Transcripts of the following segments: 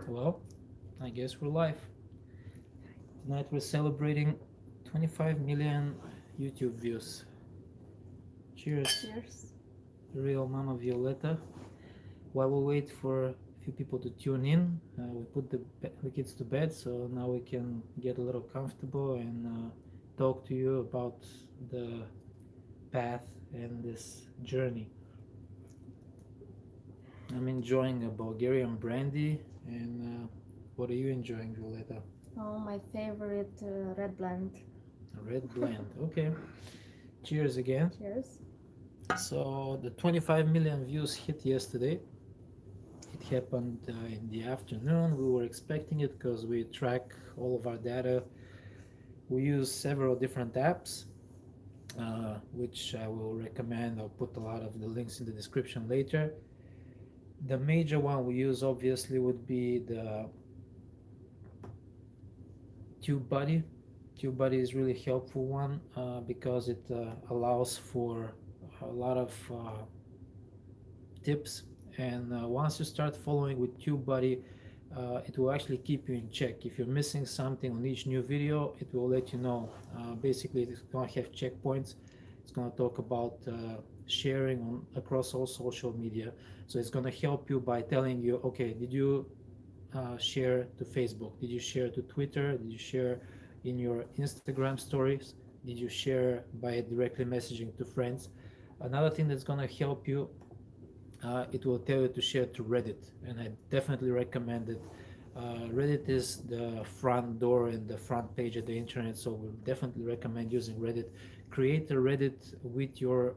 Well, I guess we're live. Tonight we're celebrating 25 million YouTube views. Cheers, Cheers. Realmomma Violetta. While we wait for a few people to tune in, we put the kids to bed, so now we can get a little comfortable and talk to you about the path and this journey. I'm enjoying a Bulgarian brandy, and what are you enjoying, Violetta? Oh, my favorite red blend. A red blend. Okay. Cheers again. Cheers. So the 25 million views hit yesterday. It happened in the afternoon. We were expecting it because we track all of our data. We use several different apps, which I will recommend. I'll put a lot of the links in the description later. The major one we use obviously would be the TubeBuddy. TubeBuddy is really helpful one because it allows for a lot of tips, and once you start following with TubeBuddy, it will actually keep you in check. If you're missing something on each new video, it will let you know. Basically, it's going to have checkpoints. It's going to talk about sharing across all social media. So it's going to help you by telling you, okay, did you share to Facebook? Did you share to Twitter? Did you share in your Instagram stories? Did you share by directly messaging to friends? Another thing that's going to help you, it will tell you to share to Reddit, and I definitely recommend it. Reddit is the front door and the front page of the internet, so we definitely recommend using Reddit. Create a Reddit with your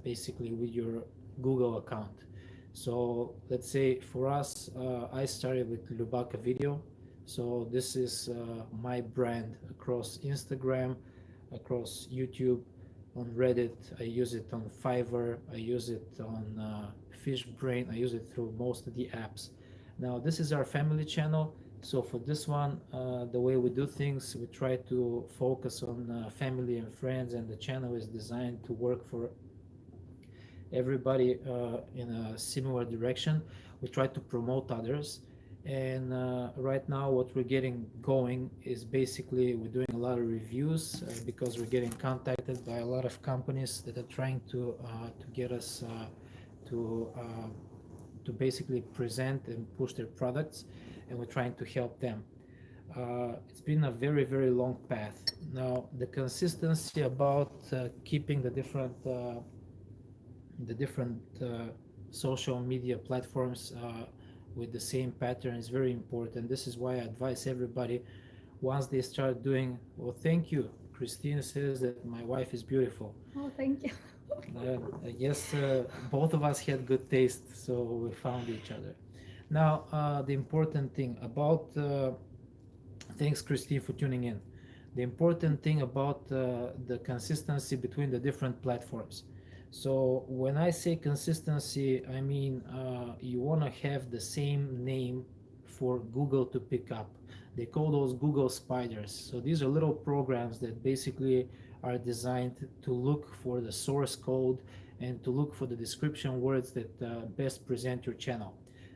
basically with your Google account. So let's say for us, I started with Lubaka Video. So this is my brand across Instagram, across YouTube, on Reddit. I use it on Fiverr. I use it on Fishbrain. I use it through most of the apps. Now this is our family channel. So for this one, the way we do things, we try to focus on family and friends, and the channel is designed to work for everybody in a similar direction. We try to promote others, and right now what we're getting going is basically we're doing a lot of reviews because we're getting contacted by a lot of companies that are trying to get us to basically present and push their products, and we're trying to help them. It's been a very, very long path. Now the consistency about keeping the different social media platforms with the same pattern is very important. This is why I advise everybody, once they start doing, well, thank you. Christine says that my wife is beautiful. Oh, thank you. I guess both of us had good taste, so we found each other. Now, the important thing about, thanks Christine for tuning in. The important thing about the consistency between the different platforms. So when I say consistency, I mean you want to have the same name for Google to pick up. They call those Google spiders. So these are little programs that basically are designed to look for the source code and to look for the description words that best present your channel.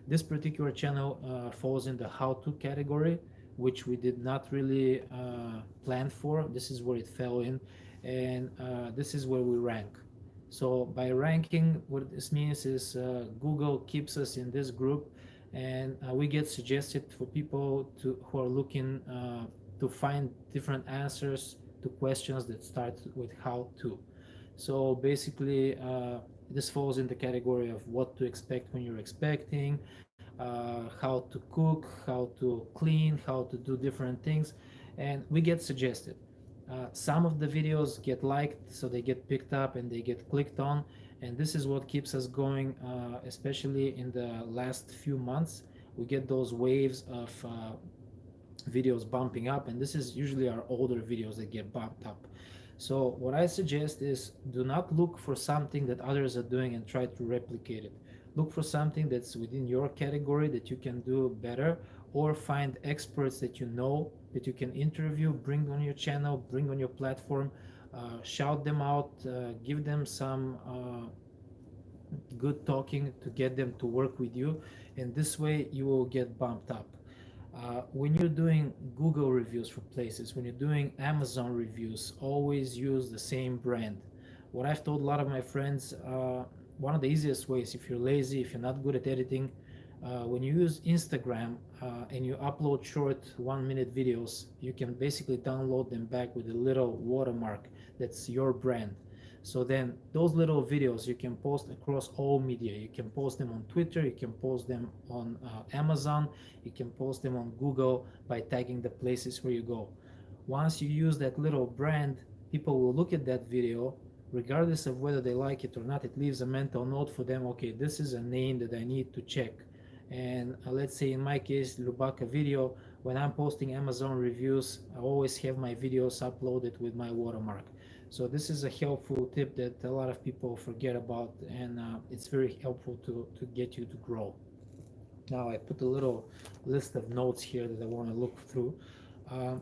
This particular channel falls in the how-to category, which we did not really plan for. This is where it fell in, and this is where we rank. So by ranking, what this means is Google keeps us in this group, and we get suggested for people who are looking to find different answers to questions that start with how to. So basically, this falls in the category of what to expect when you're expecting, how to cook, how to clean, how to do different things, and we get suggested. Some of the videos get liked, so they get picked up and they get clicked on, and this is what keeps us going, especially in the last few months. We get those waves of videos bumping up, and this is usually our older videos that get bumped up. So what I suggest is, do not look for something that others are doing and try to replicate it. Look for something that's within your category that you can do better, or find experts that you know that you can interview, bring on your channel, bring on your platform, shout them out, give them some good talking to get them to work with you, and this way you will get bumped up. When you're doing Google reviews for places, when you're doing Amazon reviews, always use the same brand. What I've told a lot of my friends, one of the easiest ways, if you're lazy, if you're not good at editing, when you use Instagram and you upload short 1 minute videos, you can basically download them back with a little watermark that's your brand. So then those little videos you can post across all media. You can post them on Twitter, you can post them on Amazon, you can post them on Google by tagging the places where you go. Once you use that little brand, people will look at that video, regardless of whether they like it or not. It leaves a mental note for them. Okay, this is a name that I need to check. And let's say in my case, Lubaka video, when I'm posting Amazon reviews, I always have my videos uploaded with my watermark. So this is a helpful tip that a lot of people forget about, and it's very helpful to get you to grow. Now I put a little list of notes here that I want to look through. Uh,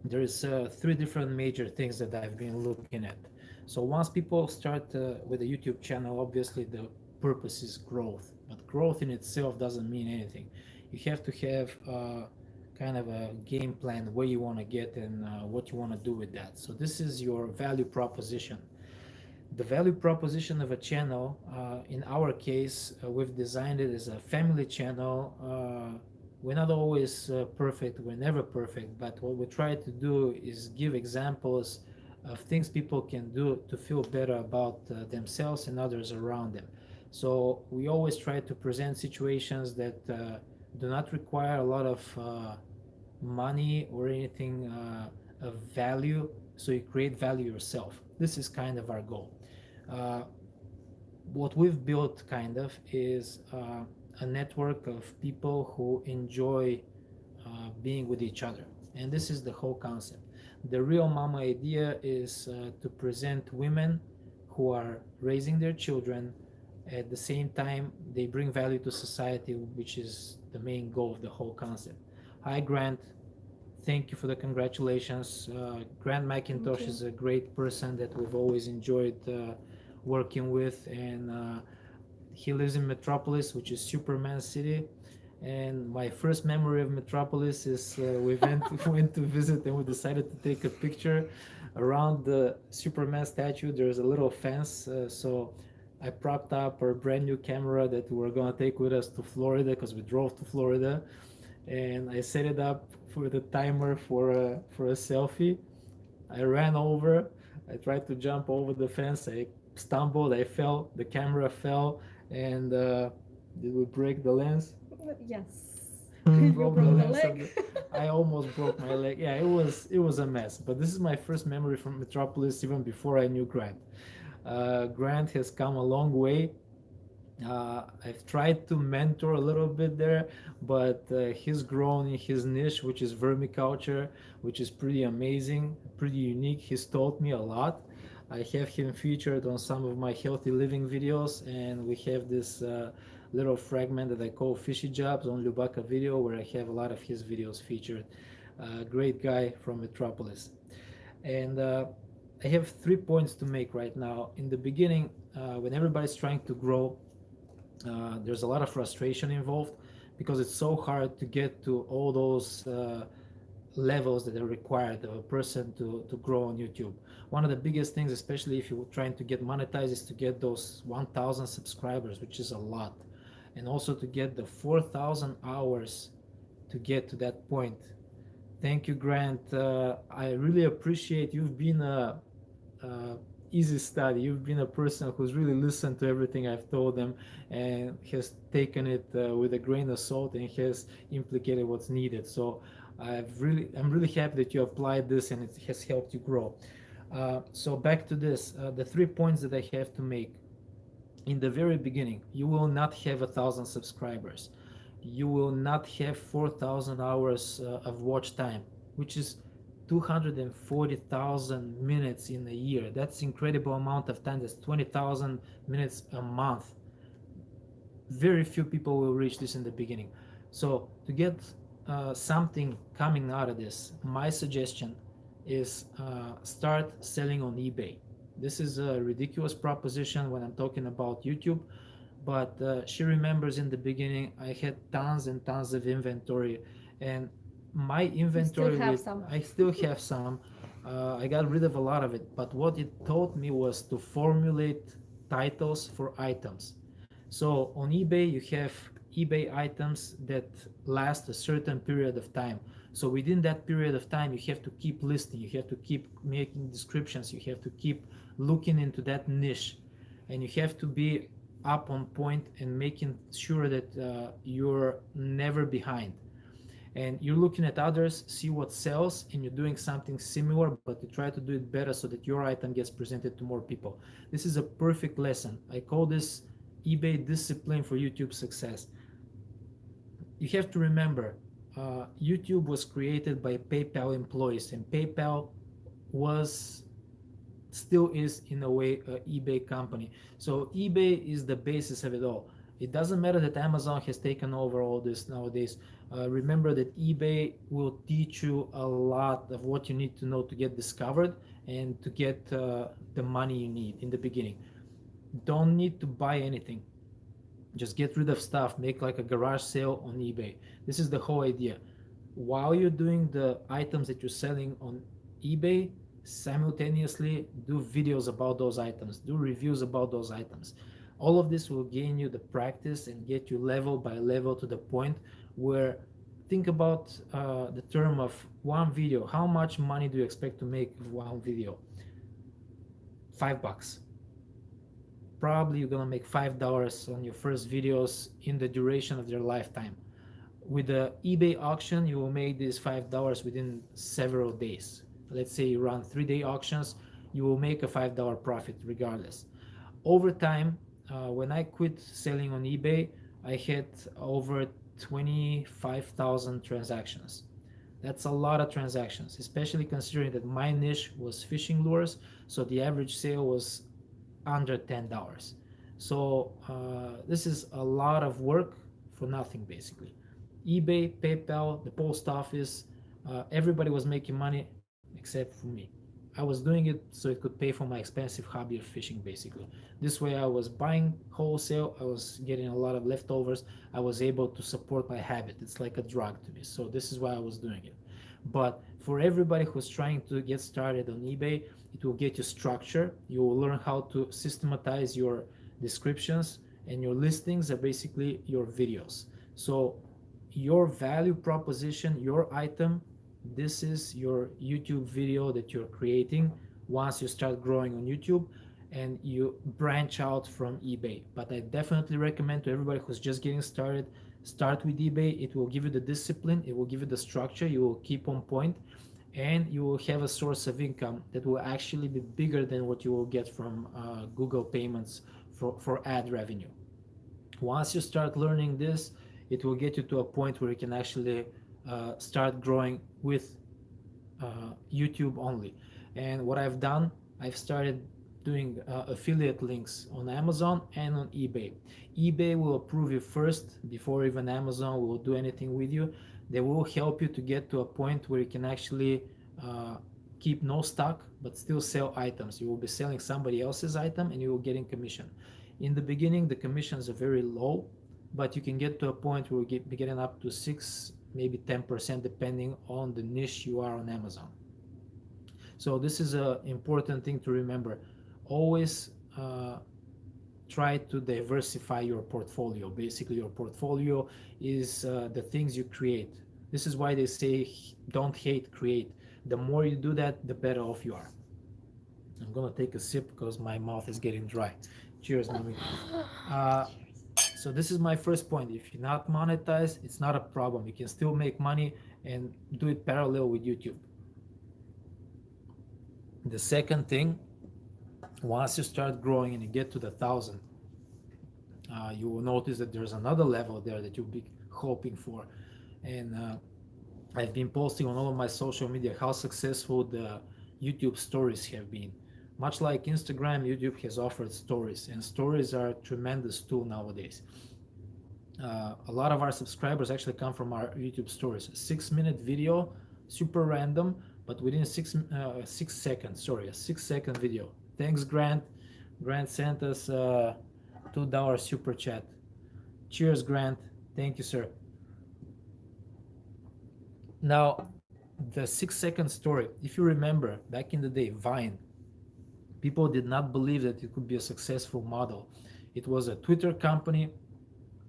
there's three different major things that I've been looking at. So once people start with a YouTube channel, obviously the purpose is growth, but growth in itself doesn't mean anything. You have to have kind of a game plan where you want to get and what you want to do with that. So this is your value proposition. The value proposition of a channel, in our case, we've designed it as a family channel. We're not always perfect, we're never perfect, but what we try to do is give examples of things people can do to feel better about themselves and others around them. So we always try to present situations that do not require a lot of money or anything of value, so you create value yourself. This is kind of our goal. Uh, what we've built kind of is a network of people who enjoy being with each other, and this is the whole concept. The Realmomma idea is to present women who are raising their children. At the same time, they bring value to society, which is the main goal of the whole concept. Hi, Grant. Thank you for the congratulations. Grant McIntosh is a great person that we've always enjoyed working with, and he lives in Metropolis, which is Superman City. And my first memory of Metropolis is we went to visit, and we decided to take a picture around the Superman statue. There's a little fence, so I propped up our brand new camera that we were gonna take with us to Florida because we drove to Florida, and I set it up for the timer for a selfie. I ran over. I tried to jump over the fence. I stumbled. I fell. The camera fell, and did we break the lens? Yes. You broke the lens of leg. I almost broke my leg. Yeah, it was a mess. But this is my first memory from Metropolis, even before I knew Grant. Grant has come a long way. I've tried to mentor a little bit there, but he's grown in his niche, which is vermiculture, which is pretty amazing, pretty unique. He's taught me a lot. I have him featured on some of my healthy living videos, and we have this little fragment that I call Fishy Jobs on Lubaka Video, where I have a lot of his videos featured. Great guy from Metropolis. And I have 3 points to make right now. In the beginning, when everybody's trying to grow, there's a lot of frustration involved because it's so hard to get to all those levels that are required of a person to grow on YouTube. One of the biggest things, especially if you're trying to get monetized, is to get those 1,000 subscribers, which is a lot, and also to get the 4,000 hours to get to that point. Thank you, Grant. I really appreciate you've been a easy study. You've been a person who's really listened to everything I've told them and has taken it with a grain of salt and has implicated what's needed. So I'm really happy that you applied this and it has helped you grow. So back to this, the 3 points that I have to make. In the very beginning, you will not have 1,000 subscribers. You will not have 4,000 hours of watch time, which is 240,000 minutes in a year. That's incredible amount of time. That's 20,000 minutes a month. Very few people will reach this in the beginning. So to get something coming out of this, my suggestion is start selling on eBay. This is a ridiculous proposition when I'm talking about YouTube, but she remembers in the beginning I had tons and tons of inventory, and my You still inventory have with some. I still have some. I got rid of a lot of it, but what it taught me was to formulate titles for items. So on eBay, you have eBay items that last a certain period of time. So within that period of time, you have to keep listing, you have to keep making descriptions, you have to keep looking into that niche, and you have to be up on point and making sure that you're never behind. And you're looking at others, see what sells, and you're doing something similar, but you try to do it better so that your item gets presented to more people. This is a perfect lesson. I call this eBay discipline for YouTube success. You have to remember, YouTube was created by PayPal employees, and PayPal was still is in a way a eBay company. So eBay is the basis of it all. It doesn't matter that Amazon has taken over all this nowadays. Remember that eBay will teach you a lot of what you need to know to get discovered and to get the money you need in the beginning. Don't need to buy anything. Just get rid of stuff, make like a garage sale on eBay. This is the whole idea. While you're doing the items that you're selling on eBay, simultaneously do videos about those items, do reviews about those items. All of this will gain you the practice and get you level by level to the point where, think about the term of one video. How much money do you expect to make with one video? $5. Probably you're gonna make $5 on your first videos in the duration of their lifetime. With the eBay auction, you will make these $5 within several days. Let's say you run 3-day auctions, you will make a $5 profit regardless. Over time, when I quit selling on eBay, I had over 25,000 transactions. That's a lot of transactions, especially considering that my niche was fishing lures, so the average sale was under $10. So this is a lot of work for nothing basically. eBay, PayPal, the post office, everybody was making money except for me. I was doing it so it could pay for my expensive hobby of fishing basically. This way I was buying wholesale, I was getting a lot of leftovers, I was able to support my habit. It's like a drug to me. So this is why I was doing it. But for everybody who's trying to get started on eBay, it will get you structure. You will learn how to systematize your descriptions, and your listings are basically your videos. So your value proposition, your item, this is your YouTube video that you're creating once you start growing on YouTube and you branch out from eBay. But I definitely recommend to everybody who's just getting started, start with eBay. It will give you the discipline, it will give you the structure, you will keep on point, and you will have a source of income that will actually be bigger than what you will get from Google payments for ad revenue. Once you start learning this, it will get you to a point where you can actually start growing with YouTube only. And what I've done, I've started doing affiliate links on Amazon and on eBay. eBay will approve you first before even Amazon will do anything with you. They will help you to get to a point where you can actually keep no stock but still sell items. You will be selling somebody else's item and you will get in commission. In the beginning, the commissions are very low, but you can get to a point where you be getting up to 6, maybe 10% depending on the niche you are on Amazon. So this is an important thing to remember. Always try to diversify your portfolio. Basically, your portfolio is the things you create. This is why they say don't hate, create. The more you do that, the better off you are. I'm gonna take a sip because my mouth is getting dry. Cheers, mommy. Uh, so this is my first point. If you're not monetized, it's not a problem. You can still make money and do it parallel with YouTube. The second thing, once you start growing and you get to the 1,000, you will notice that there's another level there that you'll be hoping for. And I've been posting on all of my social media how successful the YouTube stories have been. Much like Instagram, YouTube has offered stories, and stories are a tremendous tool nowadays. A lot of our subscribers actually come from our YouTube stories. A 6-minute video, super random, but within a 6 second video. Thanks, Grant. Grant sent us $2 super chat. Cheers, Grant. Thank you, sir. Now, the 6 second story. If you remember, back in the day, Vine, people did not believe that it could be a successful model. It was a Twitter company.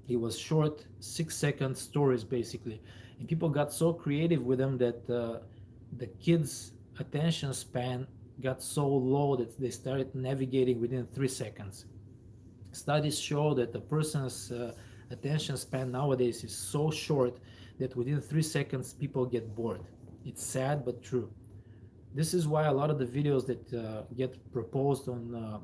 It was short, 6 second stories basically, and people got so creative with them that the kids' attention span got so low that they started navigating within 3 seconds. Studies show that a person's attention span nowadays is so short that within 3 seconds people get bored. It's sad but true. This is why a lot of the videos that get proposed on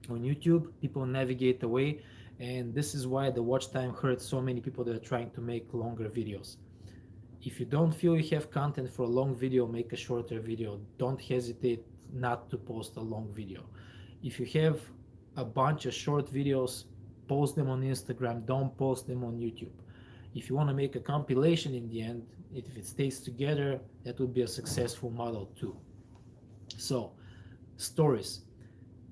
YouTube, people navigate away, and this is why the watch time hurts so many people that are trying to make longer videos. If you don't feel you have content for a long video, make a shorter video. Don't hesitate not to post a long video. If you have a bunch of short videos, post them on Instagram, don't post them on YouTube. If you want to make a compilation in the end, if it stays together, that would be a successful model too. So, stories.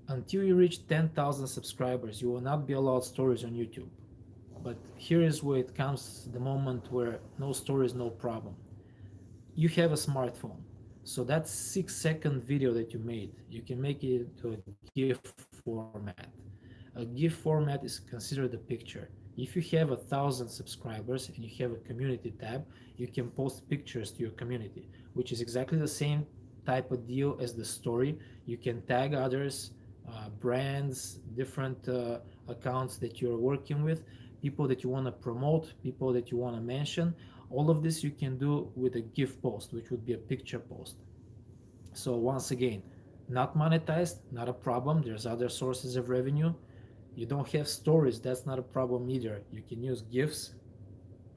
Until you reach 10,000 subscribers, you will not be allowed stories on YouTube. But here is where it comes the moment where no stories, no problem. You have a smartphone. So that 6 second video that you made, you can make it into a GIF format. A GIF format is considered a picture. If you have 1,000 subscribers and you have a community tab, you can post pictures to your community, which is exactly the same type of deal as the story. You can tag others, brands, different accounts that you're working with, people that you want to promote, people that you want to mention. All of this you can do with a GIF post, which would be a picture post. So once again, not monetized, not a problem. There's other sources of revenue. You don't have stories, that's not a problem either. You can use GIFs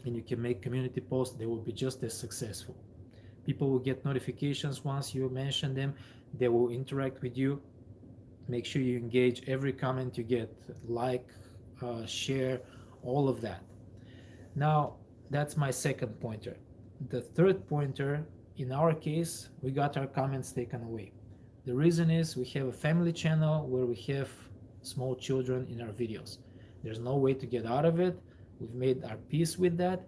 and you can make community posts. They will be just as successful. People will get notifications once you mention them. They will interact with you. Make sure you engage every comment you get, like, share, all of that. Now, that's my second pointer. The third pointer, in our case, we got our comments taken away. The reason is we have a family channel where we have small children in our videos. There's no way to get out of it. We've made our peace with that.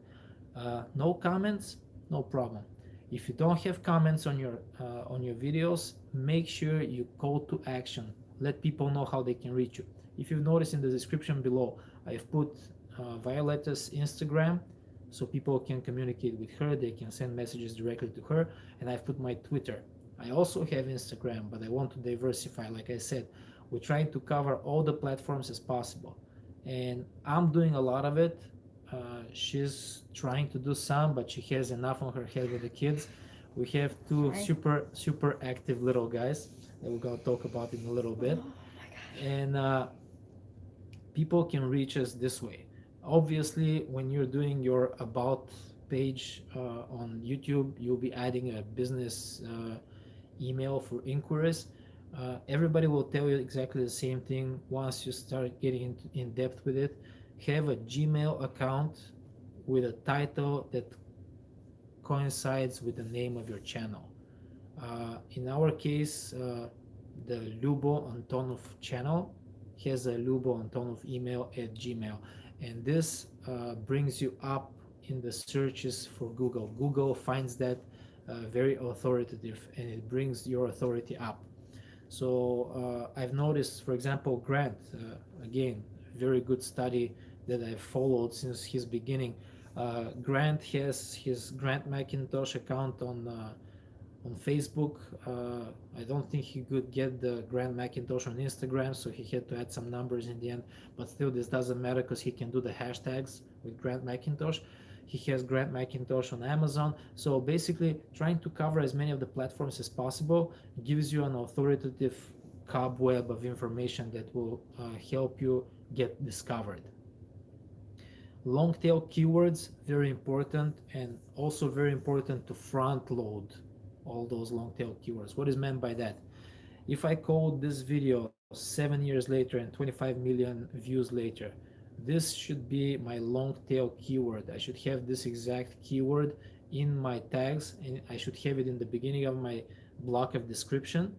No comments, no problem. If you don't have comments on your videos, make sure you call to action. Let people know how they can reach you. If you've noticed in the description below, I've put Violetta's Instagram so people can communicate with her. They can send messages directly to her. And I've put my Twitter. I also have Instagram, but I want to diversify. Like I said, we're trying to cover all the platforms as possible. And I'm doing a lot of it. She's trying to do some, but she has enough on her head with the kids. We have two Hi. super active little guys that we're going to talk about in a little bit. Oh my gosh. And people can reach us this way. Obviously, when you're doing your about page on YouTube, you'll be adding a business email for inquiries. Everybody will tell you exactly the same thing once you start getting in depth with it. Have a Gmail account with a title that coincides with the name of your channel. In our case, the Lyubo Antonov channel has a Lyubo Antonov email at Gmail, and this brings you up in the searches for Google. Google finds that very authoritative, and it brings your authority up. So I've noticed, for example, Grant, again, very good study that I've followed since his beginning. Grant has his Grant Macintosh account on Facebook. I don't think he could get the Grant Macintosh on Instagram, so he had to add some numbers in the end. But still, this doesn't matter because he can do the hashtags with Grant Macintosh. He has Grant Macintosh on Amazon. So basically, trying to cover as many of the platforms as possible gives you an authoritative cobweb of information that will help you get discovered. Long tail keywords, very important, and also very important to front load all those long tail keywords. What is meant by that? If I code this video 7 years later and 25 million views later, this should be my long tail keyword. I should have this exact keyword in my tags, and I should have it in the beginning of my block of description.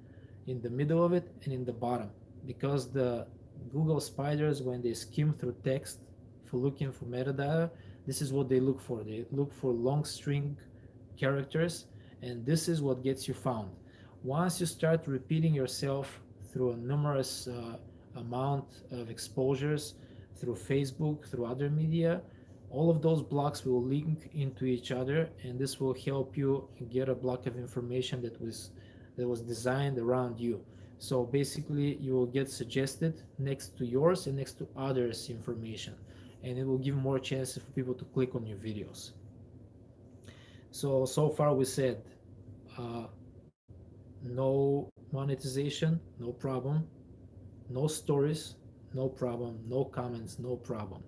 in the middle of it, and in the bottom, because the Google spiders, when they skim through text for looking for metadata, this is what they look for. They look for long string characters, and this is what gets you found. Once you start repeating yourself through a numerous amount of exposures, through Facebook, through other media, all of those blocks will link into each other, and this will help you get a block of information that was designed around you. So basically, you will get suggested next to yours and next to others' information, and it will give more chances for people to click on your videos. So far we said uh, no monetization, no problem. No stories, no problem. No comments, no problem.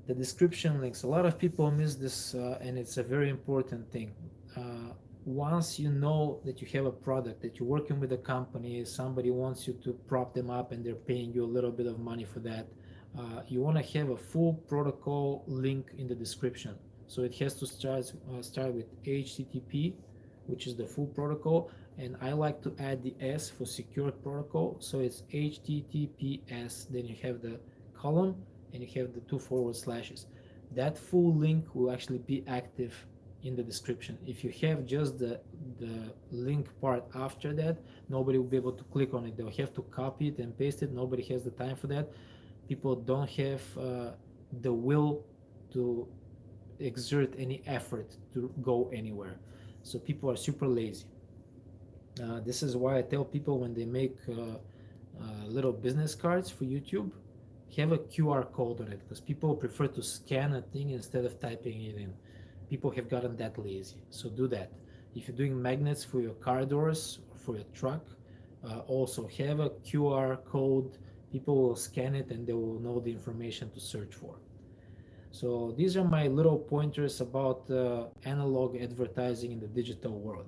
The description links. A lot of people miss this, and it's a very important thing. Once you know that you have a product, that you're working with a company, somebody wants you to prop them up and they're paying you a little bit of money for that, you want to have a full protocol link in the description. So it has to start with HTTP, which is the full protocol, and I like to add the S for secured protocol. So it's HTTPS, then you have the column and you have the two forward slashes. That full link will actually be active in the description. If you have just the link part after that, nobody will be able to click on it. They'll have to copy it and paste it. Nobody has the time for that. People don't have the will to exert any effort to go anywhere. So people are super lazy. This is why I tell people when they make little business cards for YouTube, have a QR code on it, because people prefer to scan a thing instead of typing it in. People have gotten that lazy, so do that. If you're doing magnets for your car doors or for your truck, also have a QR code. People will scan it and they will know the information to search for. So these are my little pointers about analog advertising in the digital world.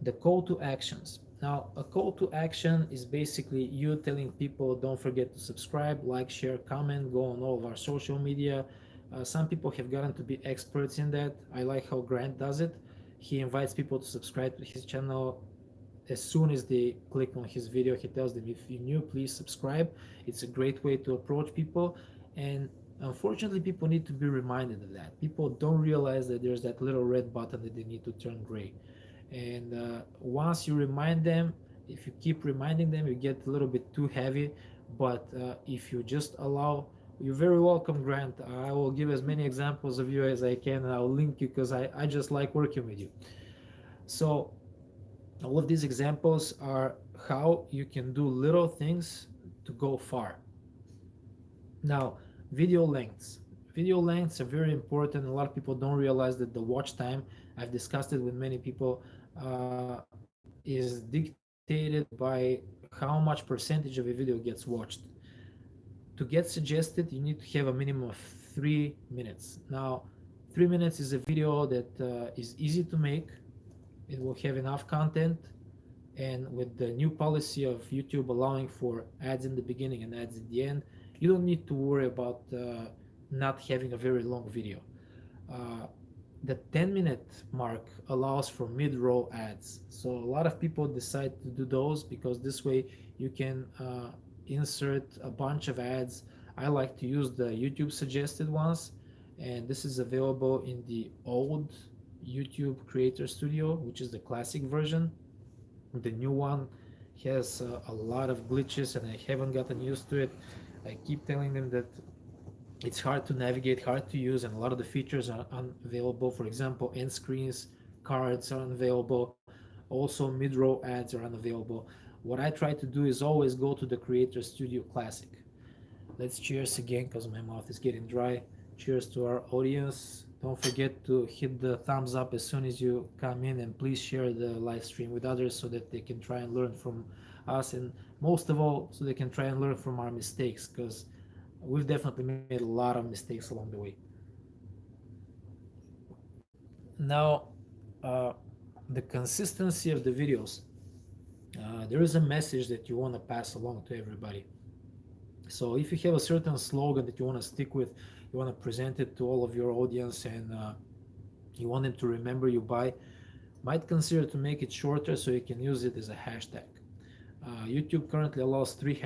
The call to actions. Now, a call to action is basically you telling people, don't forget to subscribe, like, share, comment, go on all of our social media. Some people have gotten to be experts in that. I like how Grant does it. He invites people to subscribe to his channel. As soon as they click on his video, he tells them, if you're new, please subscribe. It's a great way to approach people. And unfortunately, people need to be reminded of that. People don't realize that there's that little red button that they need to turn gray. And once you remind them, if you keep reminding them, you get a little bit too heavy. But if you just allow, you're very welcome, Grant. I will give as many examples of you as I can, and I'll link you because I just like working with you. So all of these examples are how you can do little things to go far. Now, video lengths. Video lengths are very important. A lot of people don't realize that the watch time, I've discussed it with many people, is dictated by how much percentage of a video gets watched. To get suggested, you need to have a minimum of 3 minutes. Now, 3 minutes is a video that is easy to make. It will have enough content, and with the new policy of YouTube allowing for ads in the beginning and ads at the end, you don't need to worry about not having a very long video. Uh, the 10-minute mark allows for mid-roll ads. So a lot of people decide to do those because this way you can insert a bunch of ads. I like to use the YouTube suggested ones, and this is available in the old YouTube Creator Studio, which is the classic version. The new one has a lot of glitches and I haven't gotten used to it. I keep telling them that it's hard to navigate, hard to use, and a lot of the features are unavailable. For example, end screens, cards are unavailable. Also, mid-row ads are unavailable. What I try to do is always go to the Creator Studio Classic. Let's cheers again because my mouth is getting dry. Cheers to our audience. Don't forget to hit the thumbs up as soon as you come in, and please share the live stream with others so that they can try and learn from us, and most of all, so they can try and learn from our mistakes, because we've definitely made a lot of mistakes along the way. Now, uh, the consistency of the videos. There is a message that you want to pass along to everybody. So if you have a certain slogan that you want to stick with, you want to present it to all of your audience, and you want them to remember you by, Might consider to make it shorter so you can use it as a hashtag. YouTube currently allows three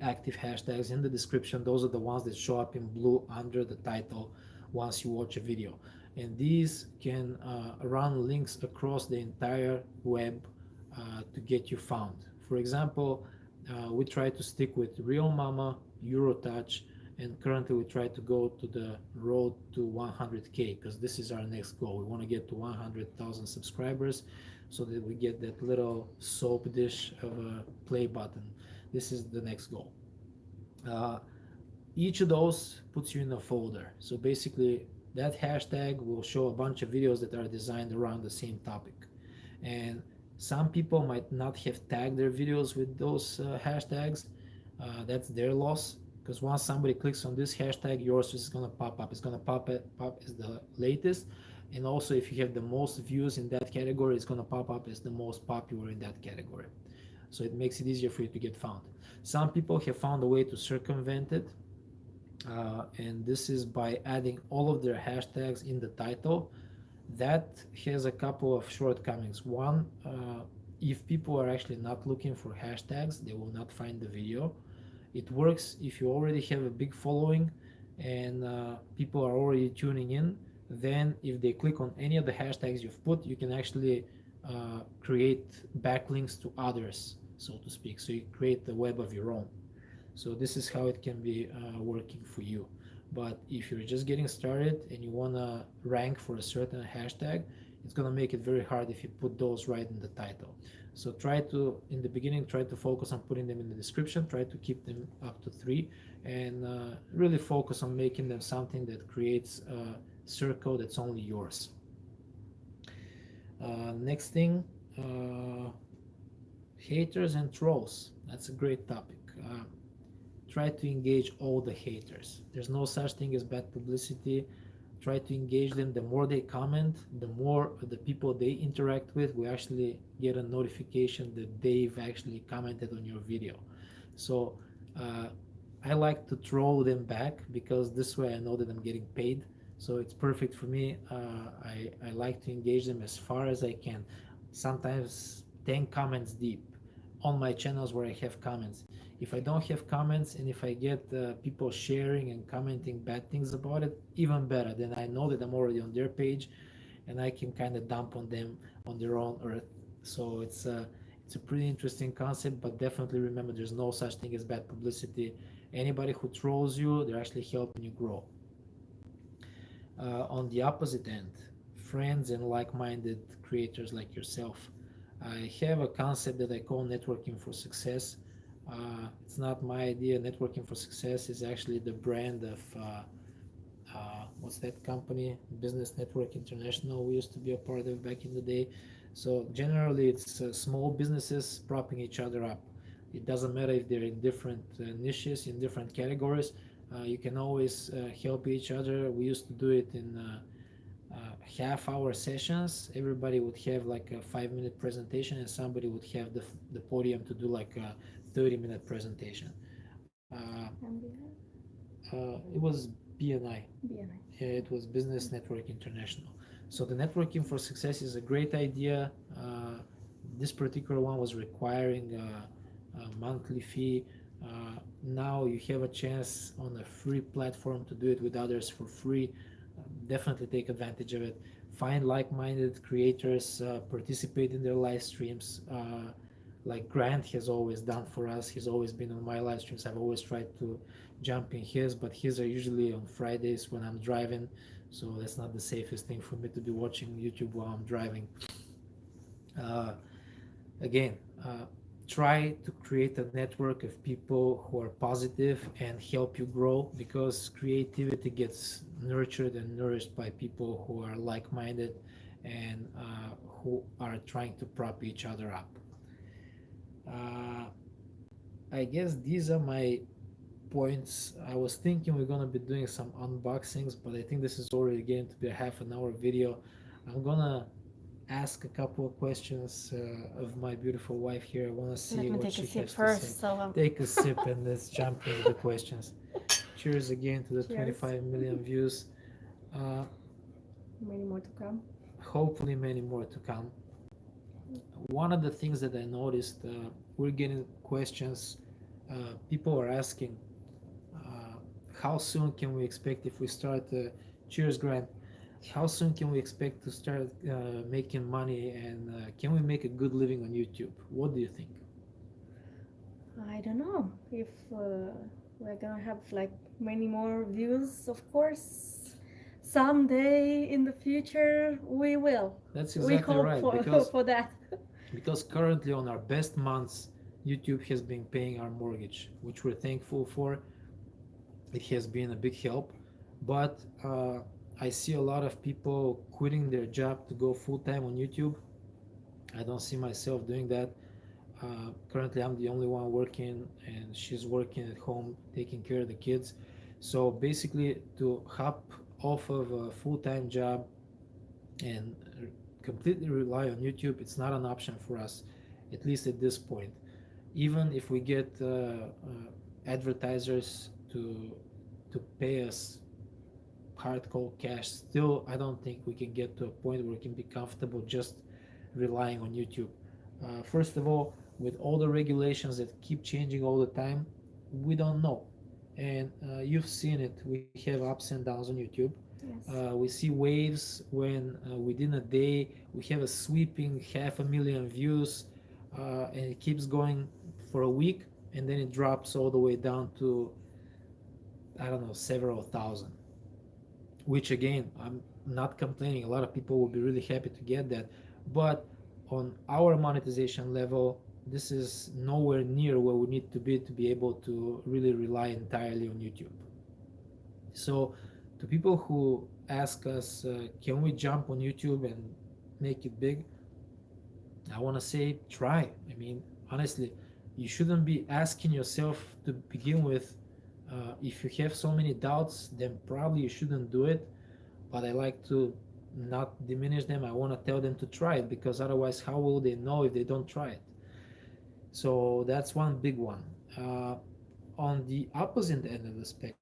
active hashtags in the description. Those are the ones that show up in blue under the title once you watch a video. And these can run links across the entire web to get you found. For example, we try to stick with Realmomma, Eurotouch, and currently we try to go to the road to 100K because this is our next goal. We want to get to 100,000 subscribers so that we get that little soap dish of a play button. This is the next goal. Uh, each of those puts you in a folder. So basically, that hashtag will show a bunch of videos that are designed around the same topic. And some people might not have tagged their videos with those hashtags. That's their loss because once somebody clicks on this hashtag, yours is going to pop up. It's going to pop as the latest. And also, if you have the most views in that category, it's going to pop up as the most popular in that category. So it makes it easier for you to get found. Some people have found a way to circumvent it, and this is by adding all of their hashtags in the title. That has a couple of shortcomings. One, if people are actually not looking for hashtags, they will not find the video. It works if you already have a big following and people are already tuning in. Then if they click on any of the hashtags you've put, you can actually create backlinks to others, so to speak. So you create the web of your own. So this is how it can be working for you. But if you're just getting started and you want to rank for a certain hashtag, it's going to make it very hard if you put those right in the title. So try to, in the beginning, try to focus on putting them in the description, try to keep them up to 3, and really focus on making them something that creates a circle that's only yours. Next thing, haters and trolls. That's a great topic. Try to engage all the haters. There's no such thing as bad publicity. Try to engage them. The more they comment, the more the people they interact with, we actually get a notification that they've actually commented on your video. So I like to troll them back because this way I know that I'm getting paid. So it's perfect for me. I like to engage them as far as I can. Sometimes 10 comments deep on my channels where I have comments. If I don't have comments and if I get people sharing and commenting bad things about it, even better. Then I know that I'm already on their page and I can kind of dump on them on their own earth. So it's a pretty interesting concept, but definitely remember there's no such thing as bad publicity. Anybody who trolls you, they're actually helping you grow. On the opposite end, friends and like-minded creators like yourself. I have a concept that I call networking for success. It's not my idea. Networking for Success is actually the brand of what's that company? Business Network International. We used to be a part of back in the day. So generally, it's small businesses propping each other up. It doesn't matter if they're in different niches, in different categories. You can always help each other. We used to do it in half-hour sessions. Everybody would have like a 5-minute presentation, and somebody would have the podium to do like a 30-minute presentation. It was BNI. It was Business Network International. So the networking for success is a great idea. This particular one was requiring a monthly fee. Now you have a chance on a free platform to do it with others for free. Definitely take advantage of it. Find like-minded creators, participate in their live streams. Like Grant has always done for us. He's always been on my live streams. I've always tried to jump in his, but his are usually on Fridays when I'm driving, so that's not the safest thing for me to be watching YouTube while I'm driving. Again, try to create a network of people who are positive and help you grow, because creativity gets nurtured and nourished by people who are like-minded and who are trying to prop each other up. I guess these are my points. I was thinking we're gonna be doing some unboxings, but I think this is already getting to be a half-an-hour video. I'm gonna ask a couple of questions of my beautiful wife here. I want to see what she has to say. Take a sip and let's jump into the questions. Cheers again to the 25 million views. Many more to come. hopefully many more to come. One of the things that I noticed, we're getting questions. People are asking, uh, how soon can we expect if we start Cheers Grant? How soon can we expect to start making money, and can we make a good living on YouTube? What do you think? I don't know if we're gonna have like many more views. Of course, someday in the future we will. That's We exactly hope right, for because for that. currently on our best months, YouTube has been paying our mortgage, which we're thankful for. It has been a big help, but I see a lot of people quitting their job to go full time on YouTube. I don't see myself doing that. Currently, I'm the only one working, and she's working at home taking care of the kids. So basically, to hop off of a full time job and completely rely on YouTube, it's not an option for us, at least at this point. Even if we get advertisers to pay us hard cold cash, still I don't think we can get to a point where we can be comfortable just relying on YouTube. First of all, with all the regulations that keep changing all the time, we don't know. And you've seen it. We have ups and downs on YouTube. Yes. We see waves when within a day we have a sweeping 500,000 views, and it keeps going for a week, and then it drops all the way down to, I don't know, several thousand. Which again, I'm not complaining. A lot of people will be really happy to get that, but on our monetization level, this is nowhere near where we need to be able to really rely entirely on YouTube. So, to people who ask us, can we jump on YouTube and make it big? I want to say try. I mean, honestly, you shouldn't be asking yourself to begin with. If you have so many doubts, then probably you shouldn't do it. But I like to not diminish them. I want to tell them to try it, because otherwise, how will they know if they don't try it? So that's one big one. Uh, on the opposite end of the spectrum,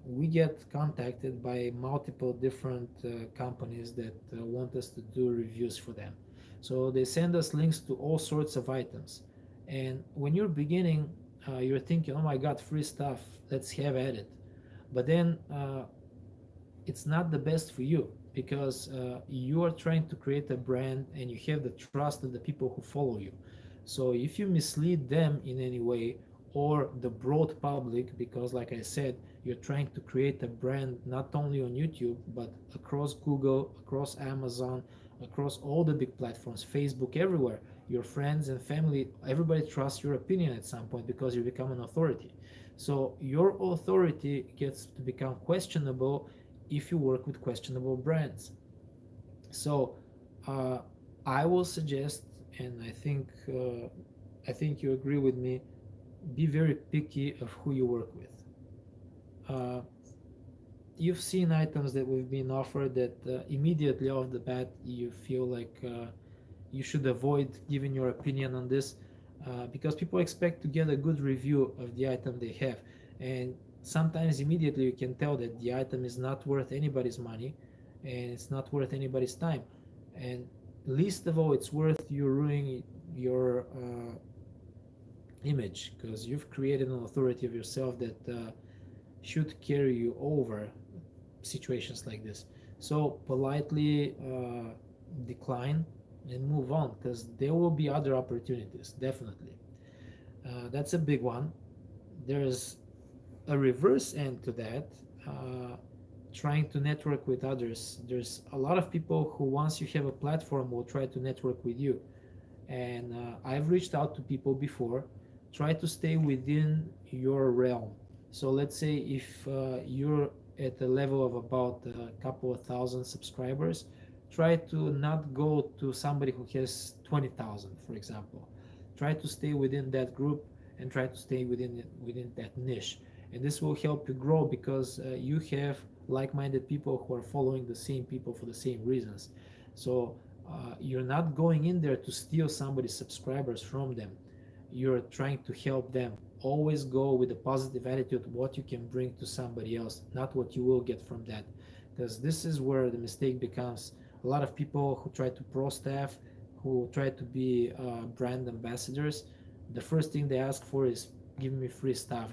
we get contacted by multiple different companies that want us to do reviews for them. So they send us links to all sorts of items. And when you're beginning, you're thinking, oh my God, free stuff, let's have at it. But then it's not the best for you, because you are trying to create a brand and you have the trust of the people who follow you. So if you mislead them in any way, or the broad public, because like I said, you're trying to create a brand not only on YouTube but across Google, across Amazon, across all the big platforms, Facebook, everywhere. Your friends and family, everybody trusts your opinion at some point because you become an authority. So your authority gets to become questionable if you work with questionable brands. So uh, I will suggest, and I think you agree with me, be very picky of who you work with. Uh, you've seen items that we've been offered that immediately off the bat you feel like you should avoid giving your opinion on this, because people expect to get a good review of the item they have, and sometimes immediately you can tell that the item is not worth anybody's money and it's not worth anybody's time, and least of all it's worth you ruining your image, because you've created an authority of yourself that should carry you over situations like this. So politely decline and move on, because there will be other opportunities, definitely. That's a big one. There's a reverse end to that. uh, Trying to network with others. There's a lot of people who, once you have a platform, will try to network with you, and I've reached out to people before. Try to stay within your realm. So let's say if you're at the level of about a couple of thousand subscribers, try to not go to somebody who has 20,000, for example. Try to stay within that group and try to stay within that niche, and this will help you grow, because you have like-minded people who are following the same people for the same reasons. So you're not going in there to steal somebody's subscribers from them. You're trying to help them. Always go with a positive attitude, what you can bring to somebody else, not what you will get from that, because this is where the mistake becomes. A lot of people who try to pro staff, who try to be brand ambassadors, the first thing they ask for is give me free stuff,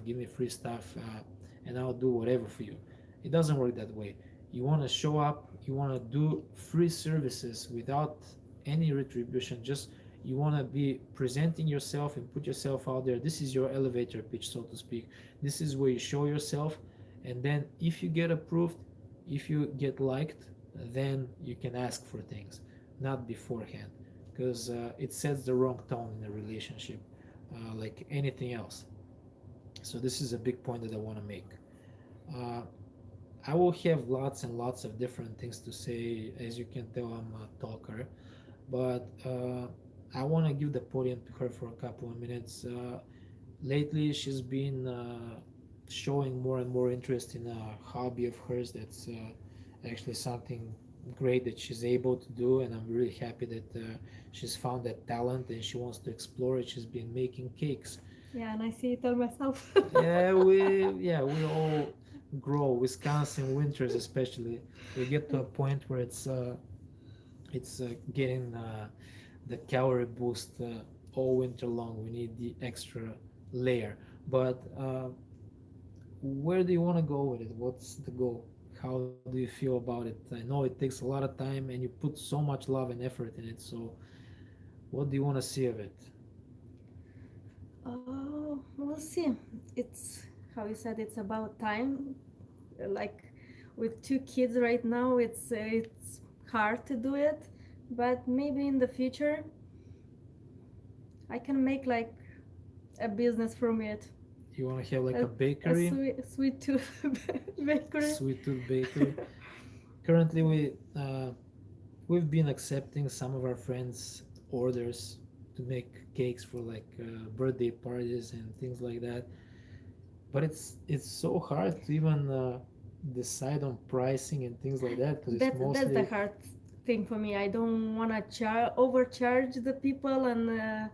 and I'll do whatever for you. It doesn't work that way. You want to show up, you want to do free services without any retribution. Just you want to be presenting yourself and put yourself out there. This is your elevator pitch, so to speak. This is where you show yourself, and then if you get approved, if you get liked, then you can ask for things, not beforehand, because it sets the wrong tone in a relationship, like anything else. So this is a big point that I want to make. uh, I will have lots and lots of different things to say. As you can tell, I'm a talker, but I want to give the podium to her for a couple of minutes. Lately, she's been showing more and more interest in a hobby of hers that's actually something great that she's able to do, and I'm really happy that she's found that talent and she wants to explore it. She's been making cakes. Yeah, and I see it all myself. Yeah, we all grow. Wisconsin winters, especially, we get to a point where it's getting the calorie boost all winter long. We need the extra layer. But where do you want to go with it? What's the goal? How do you feel about it? I know it takes a lot of time and you put so much love and effort in it. So, what do you want to see of it? Oh, we'll see. It's how you said, it's about time. Like with two kids right now, it's hard to do it, but maybe in the future I can make like a business from it. You want to have like A, a a bakery, sweet tooth bakery. sweet tooth bakery. Currently, we've been accepting some of our friends' orders to make cakes for like birthday parties and things like that. But it's so hard to even decide on pricing and things like that because it's That's the mostly hard thing for me. I don't want to overcharge the people, and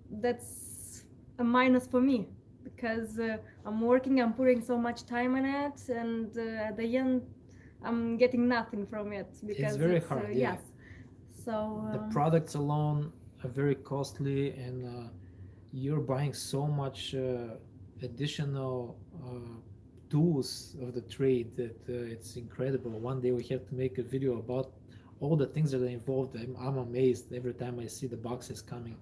that's a minus for me because I'm working, I'm putting so much time in it, and at the end I'm getting nothing from it it's because very it's hard. Yeah, yes. So the products alone are very costly, and you're buying so much additional tools of the trade that it's incredible. One day we have to make a video about all the things that are involved. I'm amazed every time I see the boxes coming.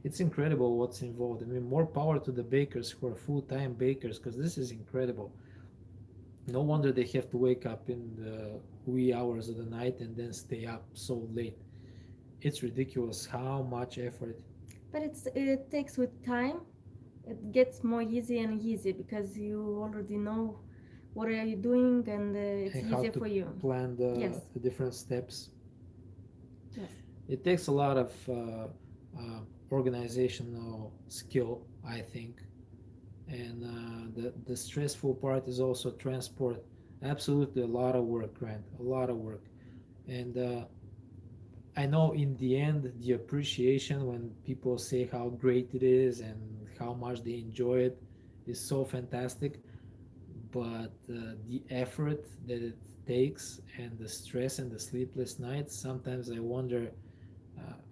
It's incredible what's involved. I mean, more power to the bakers who are full-time bakers, because this is incredible. No wonder they have to wake up in the wee hours of the night and then stay up so late. It's ridiculous how much effort but it takes with time. It gets more easy and easy because you already know what are you doing, and it's and how easier to for you. plan Yes, the different steps. yes. It takes a lot of organizational skill, I think, and the stressful part is also transport. Absolutely, a lot of work, Grant, a lot of work, and I know in the end the appreciation when people say how great it is and how much they enjoy it is so fantastic, but the effort that it takes and the stress and the sleepless nights, sometimes I wonder,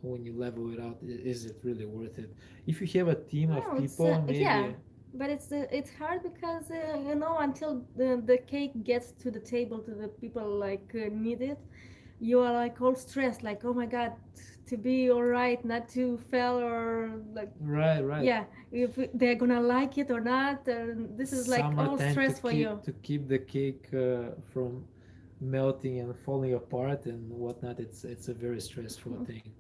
when you level it out, is it really worth it? If you have a team of No, it's people, yeah, maybe. but it's hard because you know, until the cake gets to the table to the people like need it, you are like all stressed, like oh my god, to be all right, not to fail, or like Right, right. yeah, if they're gonna like it or not. This is like all Summertime stress for you. to keep the cake from melting and falling apart and whatnot. It's a very stressful Mm. thing.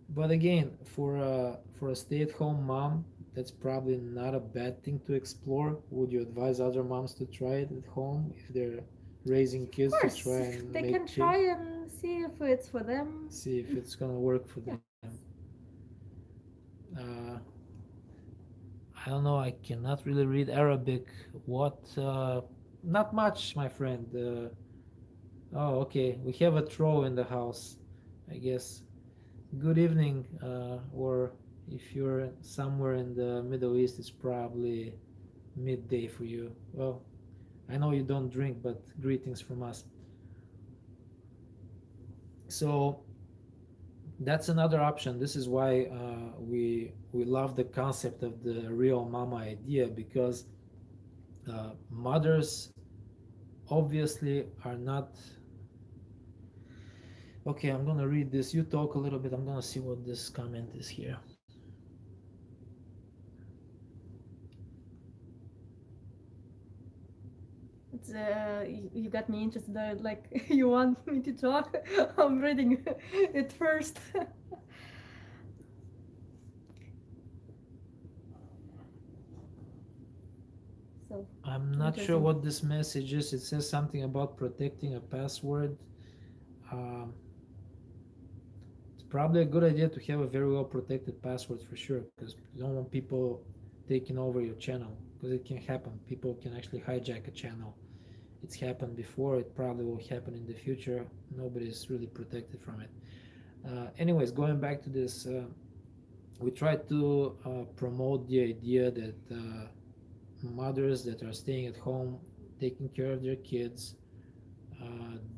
But again, for a stay-at-home mom, that's probably not a bad thing to explore. Would you advise other moms to try it at home if they're raising Of kids to try course, and they make can try cakes? and see if it's for them. See if it's gonna work for Yeah. them. Uh, I don't know. I cannot really read Arabic. What? Not much, my friend. Oh, okay. We have a troll in the house, I guess. Good evening, or if you're somewhere in the Middle East, it's probably midday for you. Well, I know you don't drink, but greetings from us. So that's another option. This is why we love the concept of the real mama idea, because mothers obviously are not okay. I'm gonna read this. You talk a little bit. I'm gonna see what this comment is here. It's you got me interested. Like you want me to talk? I'm reading it first. So I'm not sure interesting. what this message is. It says something about protecting a password. Um, it's probably a good idea to have a very well protected password for sure, because you don't want people taking over your channel, because it can happen. People can actually hijack a channel. It's happened before. It probably will happen in the future. Nobody's really protected from it. Anyways, going back to this, we try to promote the idea that mothers that are staying at home, taking care of their kids,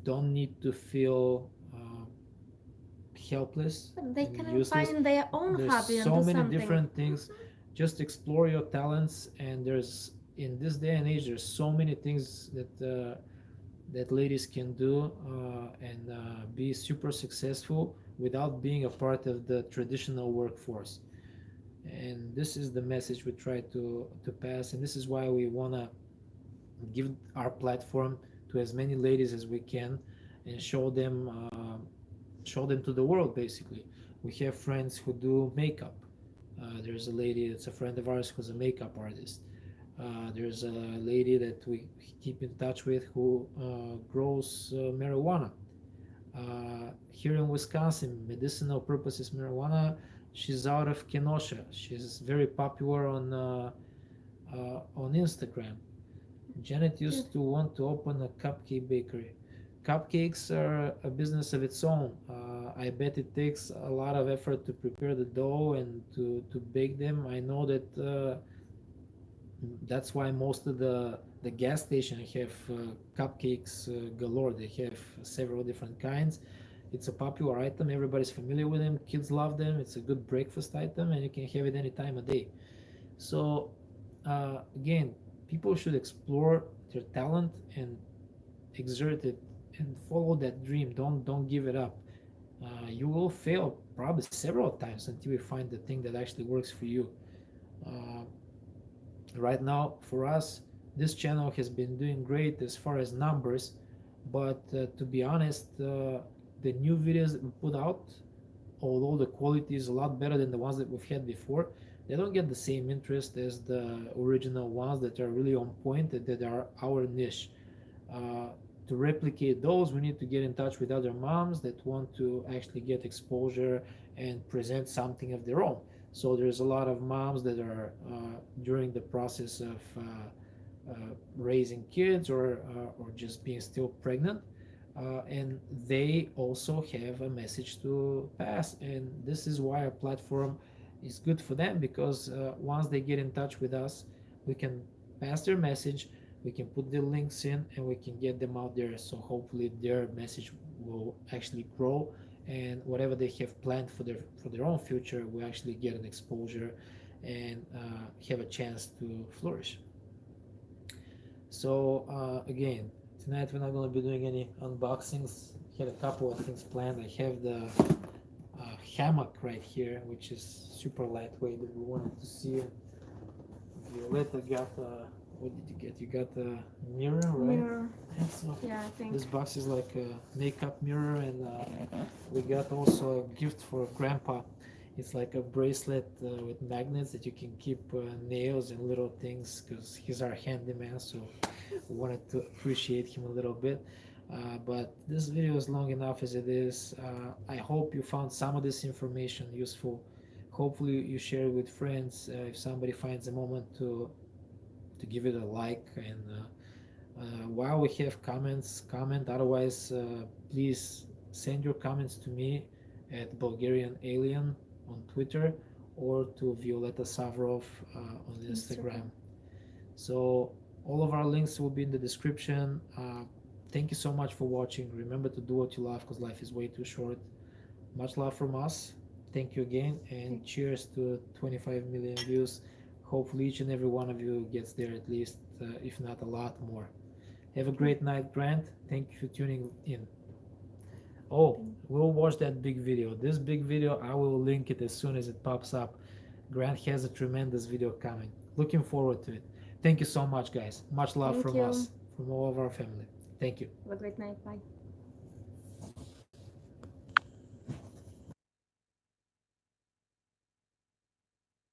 don't need to feel helpless But they and can useless. find their own There's hobby and so do many something. different things. Just explore your talents, and there's in this day and age, there's so many things that ladies can do and be super successful without being a part of the traditional workforce. And this is the message we try to pass, and this is why we want to give our platform to as many ladies as we can and show them to the world. Basically, we have friends who do makeup. There's a lady that's a friend of ours who's a makeup artist. There's a lady that we keep in touch with who grows marijuana here in Wisconsin, medicinal purposes marijuana. She's out of Kenosha. She's very popular on Instagram. Janet Good. used to want to open a cupcake bakery. Cupcakes are a business of its own. I bet it takes a lot of effort to prepare the dough and to bake them. I know that that's why most of the gas stations have cupcakes galore. They have several different kinds. It's a popular item. Everybody's familiar with them. Kids love them. It's a good breakfast item, and you can have it any time of day. So, again, people should explore their talent and exert it and follow that dream. Don't give it up. You will fail probably several times until you find the thing that actually works for you. Uh, right now, for us, this channel has been doing great as far as numbers, but to be honest, the new videos that we put out, although the quality is a lot better than the ones that we've had before, they don't get the same interest as the original ones that are really on point, that are our niche. Uh, to replicate those, we need to get in touch with other moms that want to actually get exposure and present something of their own. So there's a lot of moms that are during the process of raising kids or just being still pregnant, and they also have a message to pass. And this is why our platform is good for them, because once they get in touch with us, we can pass their message, we can put the links in, and we can get them out there. So hopefully their message will actually grow, and whatever they have planned for their own future will actually get an exposure and have a chance to flourish. So again, tonight we're not going to be doing any unboxings. Had a couple of things planned. I have the hammock right here, which is super lightweight that we wanted to see. Violetta got what did you get? You got a mirror, right? Mirror. And so Yeah, I think. this box is like a makeup mirror, and we got also a gift for grandpa. It's like a bracelet with magnets that you can keep nails and little things, because he's our handyman, so we wanted to appreciate him a little bit. But this video is long enough as it is. I hope you found some of this information useful. Hopefully you share it with friends. If somebody finds a moment to give it a like, and while we have comments, comment. Otherwise, please send your comments to me at Bulgarian Alien on Twitter, or to Violetta Savrov on Instagram. Instagram. So all of our links will be in the description. thank you so much for watching. Remember to do what you love because life is way too short. Much love from us. Thank you again, and cheers to 25 million views. Hopefully, each and every one of you gets there at least, if not a lot more. Have a great night, Grant. Thank you for tuning in. Oh, we'll watch that big video. This big video, I will link it as soon as it pops up. Grant has a tremendous video coming. Looking forward to it. Thank you so much, guys. Much love Thank from you. us, from all of our family. Thank you. Have a great night. Bye.